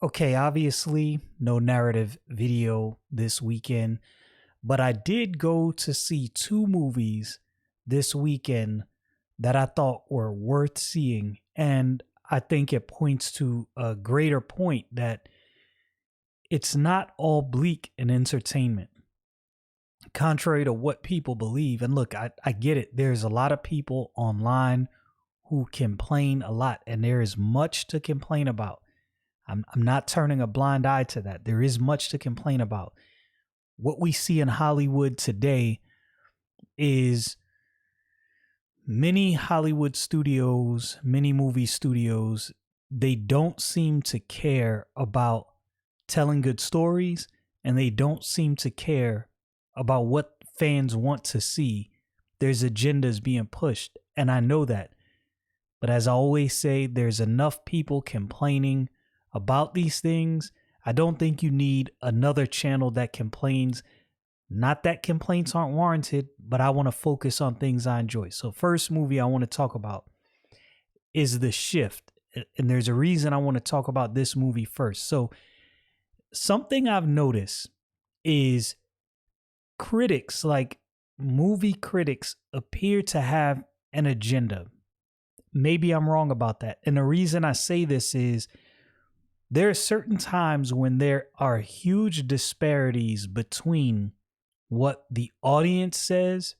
Okay, obviously, no narrative video this weekend, but I did go to see two movies this weekend that I thought were worth seeing. And I think it points to a greater point that it's not all bleak in entertainment, contrary to what people believe. And look, I get it. There's a lot of people online who complain a lot, and there is much to complain about. I'm not turning a blind eye to that. There is much to complain about. What we see in Hollywood today is many Hollywood studios, many movie studios, they don't seem to care about telling good stories, and they don't seem to care about what fans want to see. There's agendas being pushed, and I know that. But as I always say, there's enough people complaining about these things. I don't think you need another channel that complains. Not that complaints aren't warranted, but I want to focus on things I enjoy. So first movie I want to talk about is The Shift. And there's a reason I want to talk about this movie first. So something I've noticed is critics, like movie critics, appear to have an agenda. Maybe I'm wrong about that. And the reason I say this is there are certain times when there are huge disparities between what the audience says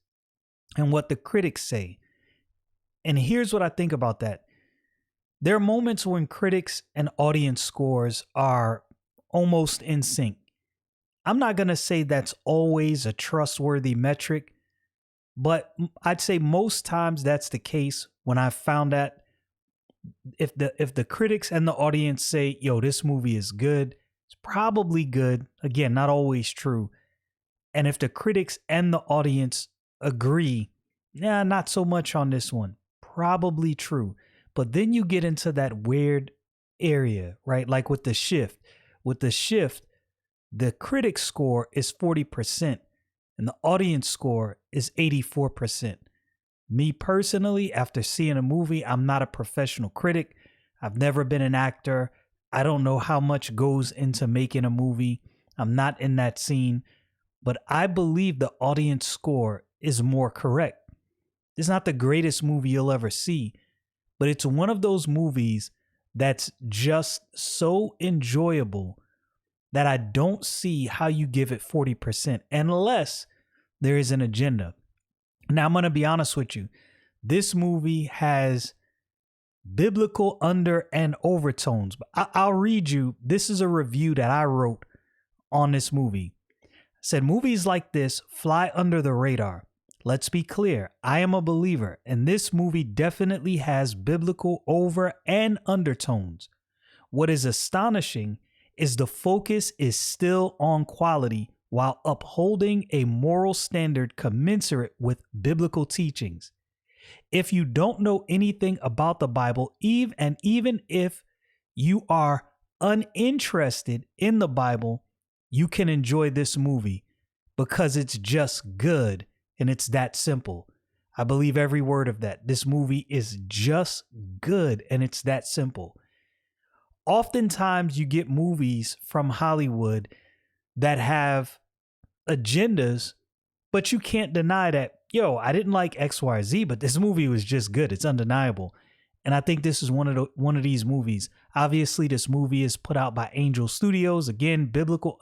and what the critics say. And here's what I think about that. There are moments when critics and audience scores are almost in sync. I'm not going to say that's always a trustworthy metric, but I'd say most times that's the case. When I found that if the critics and the audience say, yo, this movie is good, it's probably good. Again, not always true. And if the critics and the audience agree, yeah, not so much on this one, probably true. But then you get into that weird area, right? Like with The Shift. With The Shift, the critic score is 40% and the audience score is 84%. Me personally, after seeing a movie, I'm not a professional critic. I've never been an actor. I don't know how much goes into making a movie. I'm not in that scene. But I believe the audience score is more correct. It's not the greatest movie you'll ever see, but it's one of those movies that's just so enjoyable that I don't see how you give it 40% unless there is an agenda. Now, I'm going to be honest with you. This movie has biblical under and overtones. But I'll read you. This is a review that I wrote on this movie. It said, movies like this fly under the radar. Let's be clear. I am a believer, and this movie definitely has biblical over and undertones. What is astonishing is the focus is still on quality while upholding a moral standard commensurate with biblical teachings. If you don't know anything about the Bible, even if you are uninterested in the Bible, you can enjoy this movie because it's just good, and it's that simple. I believe every word of that. This movie is just good, and it's that simple. Oftentimes you get movies from Hollywood that have agendas, but you can't deny that, yo, I didn't like X, Y, Z, but this movie was just good. It's undeniable. And I think this is one of these movies. Obviously, this movie is put out by Angel Studios. Again, biblical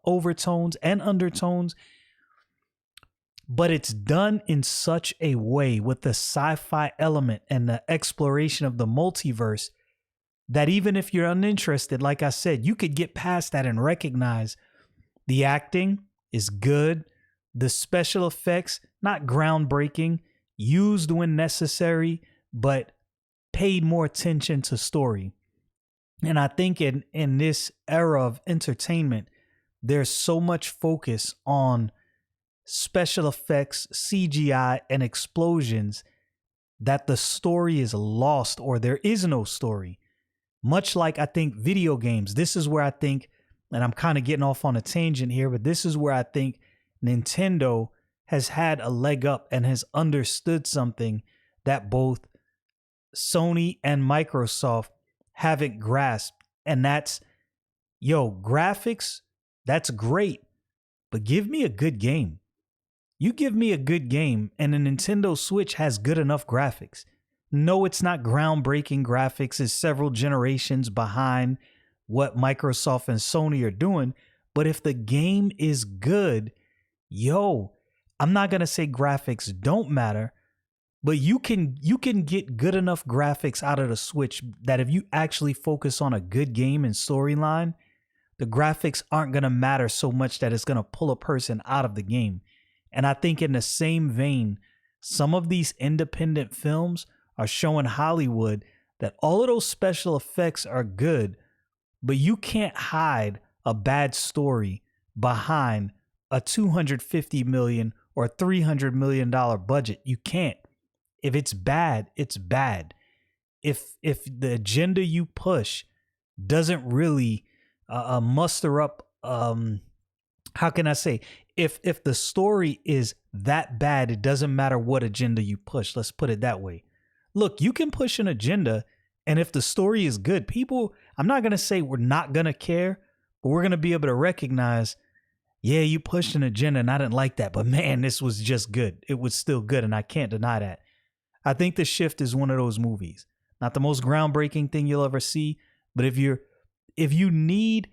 overtones and undertones. But it's done in such a way with the sci-fi element and the exploration of the multiverse that even if you're uninterested, like I said, you could get past that and recognize the acting is good. The special effects, not groundbreaking, used when necessary, but paid more attention to story. And I think in this era of entertainment, there's so much focus on special effects, CGI, and explosions that the story is lost or there is no story. Much like I think video games, this is where I think, and I'm kind of getting off on a tangent here, but this is where I think Nintendo has had a leg up and has understood something that both Sony and Microsoft haven't grasped. And that's Yo, graphics, that's great, but give me a good game. You give me a good game, and the Nintendo Switch has good enough graphics. No, it's not groundbreaking graphics, it's several generations behind what Microsoft and Sony are doing. But if the game is good, yo, I'm not gonna say graphics don't matter, but you can get good enough graphics out of the Switch that if you actually focus on a good game and storyline, the graphics aren't gonna matter so much that it's gonna pull a person out of the game. And I think in the same vein, some of these independent films are showing Hollywood that all of those special effects are good, but you can't hide a bad story behind a 250 million or $300 million budget. You can't. If it's bad, it's bad. If the agenda you push doesn't really muster up, how can I say, if the story is that bad, it doesn't matter what agenda you push. Let's put it that way. Look, you can push an agenda, and if the story is good, people, I'm not going to say we're not going to care, but we're going to be able to recognize, yeah, you pushed an agenda and I didn't like that, but man, this was just good. It was still good, and I can't deny that. I think The Shift is one of those movies. Not the most groundbreaking thing you'll ever see, but if you need,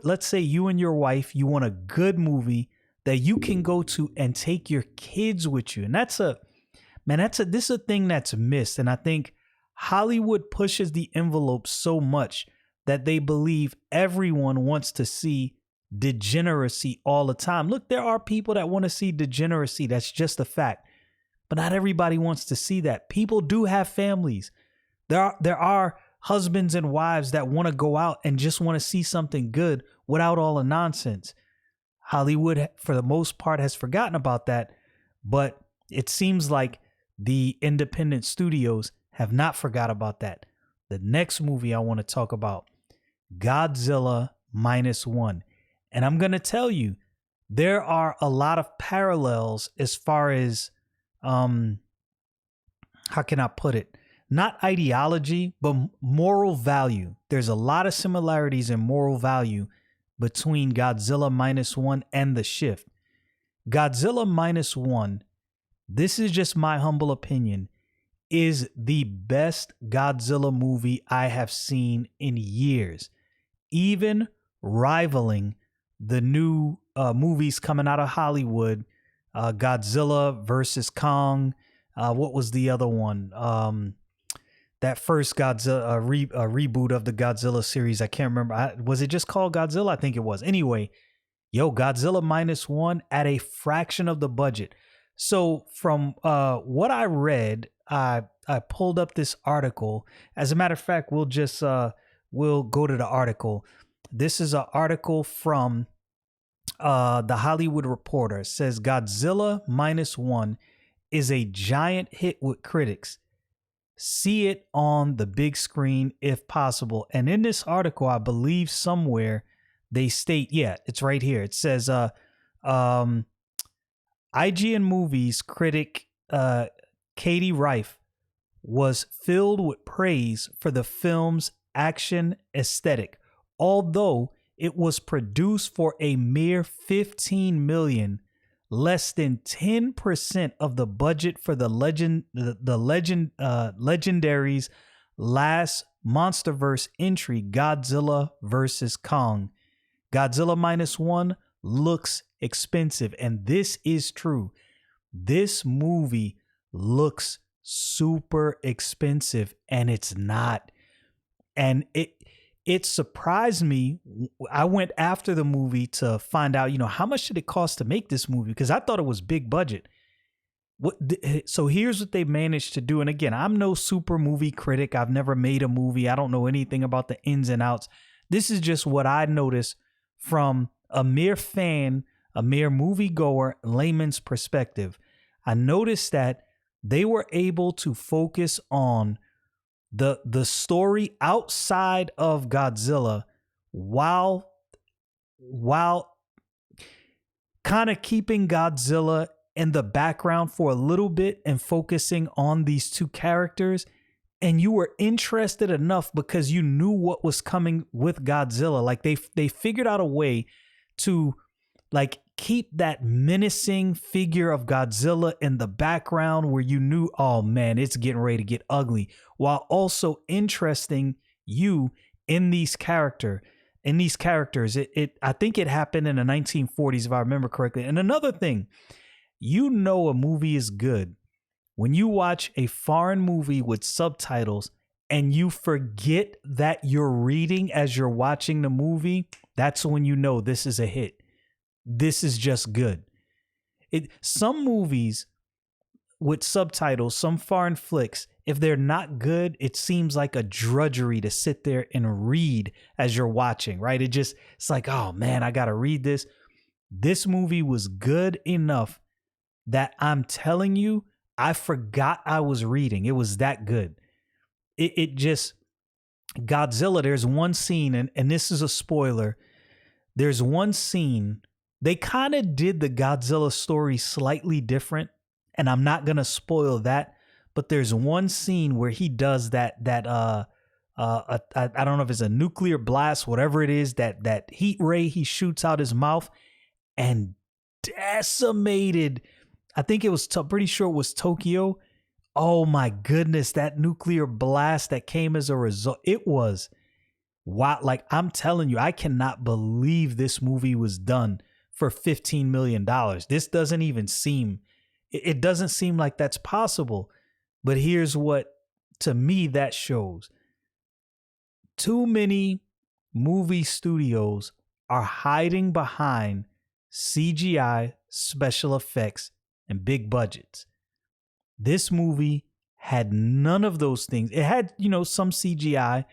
let's say you and your wife, you want a good movie that you can go to and take your kids with you. And this is a thing that's missed. And I think Hollywood pushes the envelope so much that they believe everyone wants to see degeneracy all the time. Look, there are people that want to see degeneracy. That's just a fact. But not everybody wants to see that. People do have families. There are husbands and wives that want to go out and just want to see something good without all the nonsense. Hollywood, for the most part, has forgotten about that, but it seems like the independent studios have not forgot about that. The next movie I want to talk about, Godzilla Minus One. And I'm going to tell you, there are a lot of parallels as far as, how can I put it? Not ideology, but moral value. There's a lot of similarities in moral value between Godzilla Minus One and The Shift. Godzilla Minus One, this is just my humble opinion, is the best Godzilla movie I have seen in years, even rivaling the new movies coming out of Hollywood, Godzilla versus Kong. What was the other one? That first Godzilla reboot of the Godzilla series. I can't remember. Was it just called Godzilla? I think it was. Anyway, Godzilla Minus One at a fraction of the budget. So from what I read, I pulled up this article. As a matter of fact, we'll go to the article. This is an article from the Hollywood Reporter. It says Godzilla Minus One is a giant hit with critics. See it on the big screen if possible. And in this article, I believe somewhere they state, yeah, it's right here. It says IGN Movies critic Katie Rife was filled with praise for the film's action aesthetic, although it was produced for a mere $15 million, less than 10% of the budget for the Legendary's last MonsterVerse entry, Godzilla vs. Kong. Godzilla Minus One looks expensive, and this is true. This movie looks super expensive, and it's not. And it surprised me. I went after the movie to find out, how much did it cost to make this movie? Because I thought it was big budget. So here's what they managed to do. And again, I'm no super movie critic. I've never made a movie. I don't know anything about the ins and outs. This is just what I noticed from a mere fan, a mere moviegoer, layman's perspective. I noticed that they were able to focus on the story outside of Godzilla while kind of keeping Godzilla in the background for a little bit and focusing on these two characters. and you were interested enough because you knew what was coming with Godzilla. Like they figured out a way to like keep that menacing figure of Godzilla in the background where you knew, oh man, it's getting ready to get ugly, while also interesting you in these characters. I think it happened in the 1940s, if I remember correctly. And another thing, you know a movie is good when you watch a foreign movie with subtitles and you forget that you're reading as you're watching the movie. That's when you know this is a hit. This is just good. Some movies with subtitles, some foreign flicks, if they're not good, it seems like a drudgery to sit there and read as you're watching, right? It's like, oh man, I got to read this. This movie was good enough that I'm telling you, I forgot I was reading. It was that good. Godzilla, there's one scene, and this is a spoiler. There's one scene, they kind of did the Godzilla story slightly different, and I'm not going to spoil that, but there's one scene where he does I don't know if it's a nuclear blast, whatever it is, that heat ray he shoots out his mouth and decimated, I think it was, pretty sure it was Tokyo. Oh my goodness, that nuclear blast that came as a result. It was wow. Like, I'm telling you, I cannot believe this movie was done for $15 million. This doesn't even seem, it doesn't seem like that's possible. But here's what, to me, that shows. Too many movie studios are hiding behind CGI, special effects, and big budgets. This movie had none of those things. It had, some CGI,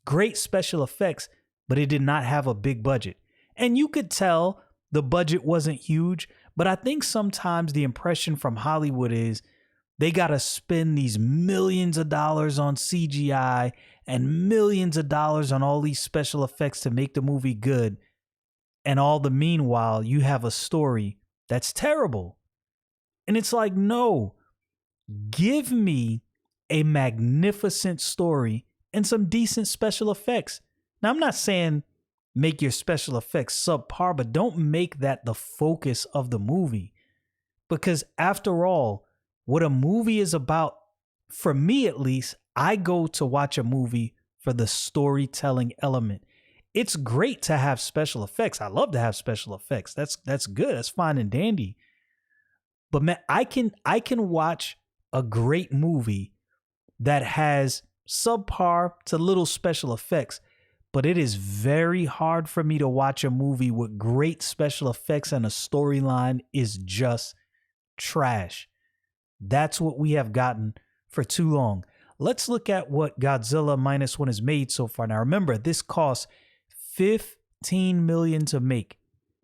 great special effects, but it did not have a big budget. And you could tell the budget wasn't huge, but I think sometimes the impression from Hollywood is they got to spend these millions of dollars on CGI and millions of dollars on all these special effects to make the movie good. And all the meanwhile, you have a story that's terrible. And it's like, no, give me a magnificent story and some decent special effects. Now, I'm not saying make your special effects subpar, but don't make that the focus of the movie. Because after all, what a movie is about, for me at least, I go to watch a movie for the storytelling element. It's great to have special effects. I love to have special effects. That's good. That's fine and dandy. But man, I can watch a great movie that has subpar to little special effects, but it is very hard for me to watch a movie with great special effects and a storyline is just trash. That's what we have gotten for too long. Let's look at what Godzilla Minus One has made so far. Now remember, this cost $15 million to make,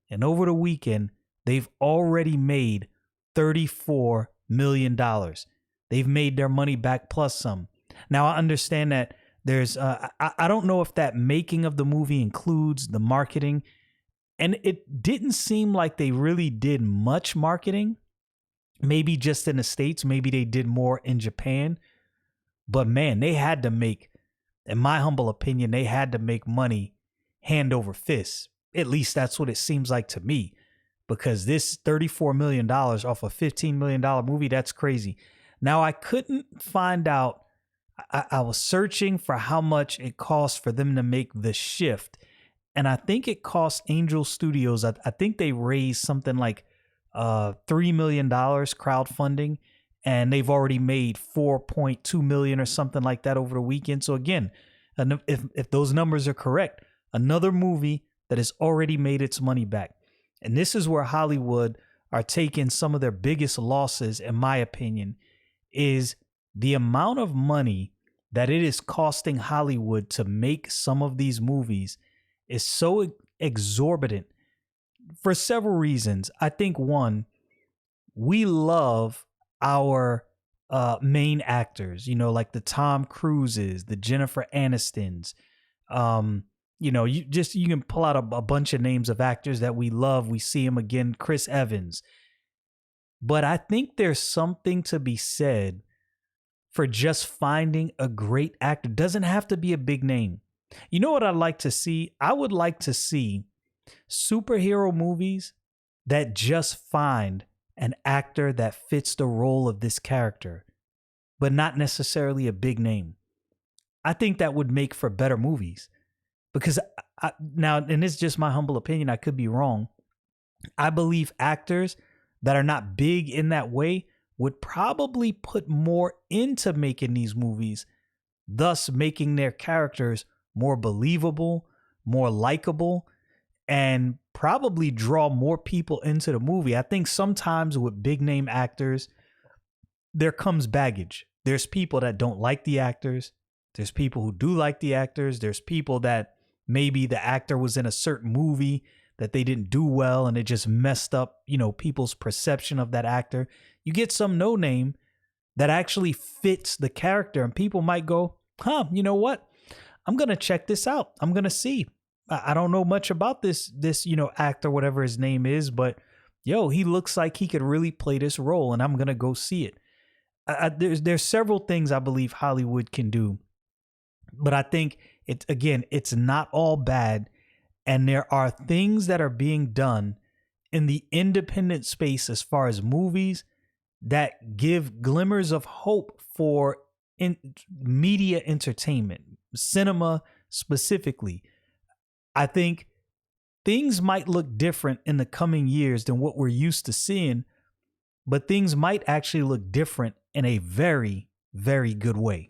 and over the weekend they've already made $34 million. They've made their money back plus some. Now, I understand that there's, I don't know if that making of the movie includes the marketing, and it didn't seem like they really did much marketing. Maybe just in the States, maybe they did more in Japan. But man, they had to make, in my humble opinion, they had to make money hand over fist. At least that's what it seems like to me. Because this $34 million off a $15 million movie, that's crazy. Now, I couldn't find out. I was searching for how much it cost for them to make The Shift. And I think it cost Angel Studios, I think they raised something like $3 million crowdfunding. And they've already made $4.2 million or something like that over the weekend. So again, if those numbers are correct, another movie that has already made its money back. And this is where Hollywood are taking some of their biggest losses, in my opinion, is the amount of money that it is costing Hollywood to make some of these movies is so exorbitant for several reasons. I think one, we love our main actors, like the Tom Cruises, the Jennifer Anistons, you can pull out a bunch of names of actors that we love. We see him again, Chris Evans. But I think there's something to be said for just finding a great actor. Doesn't have to be a big name. You know what I'd like to see? I would like to see superhero movies that just find an actor that fits the role of this character, but not necessarily a big name. I think that would make for better movies because now, and it's just my humble opinion, I could be wrong. I believe actors that are not big in that way would probably put more into making these movies, thus making their characters more believable, more likable, and probably draw more people into the movie. I think sometimes with big name actors, there comes baggage. There's people that don't like the actors. There's people who do like the actors. There's people that maybe the actor was in a certain movie that they didn't do well and it just messed up, people's perception of that actor. You get some no name that actually fits the character and people might go, you know what? I'm going to check this out. I'm going to see. I don't know much about this actor, whatever his name is, but he looks like he could really play this role and I'm going to go see it. There's several things I believe Hollywood can do, but I think it's not all bad. And there are things that are being done in the independent space as far as movies that give glimmers of hope for media entertainment, cinema specifically. I think things might look different in the coming years than what we're used to seeing, but things might actually look different in a very, very good way.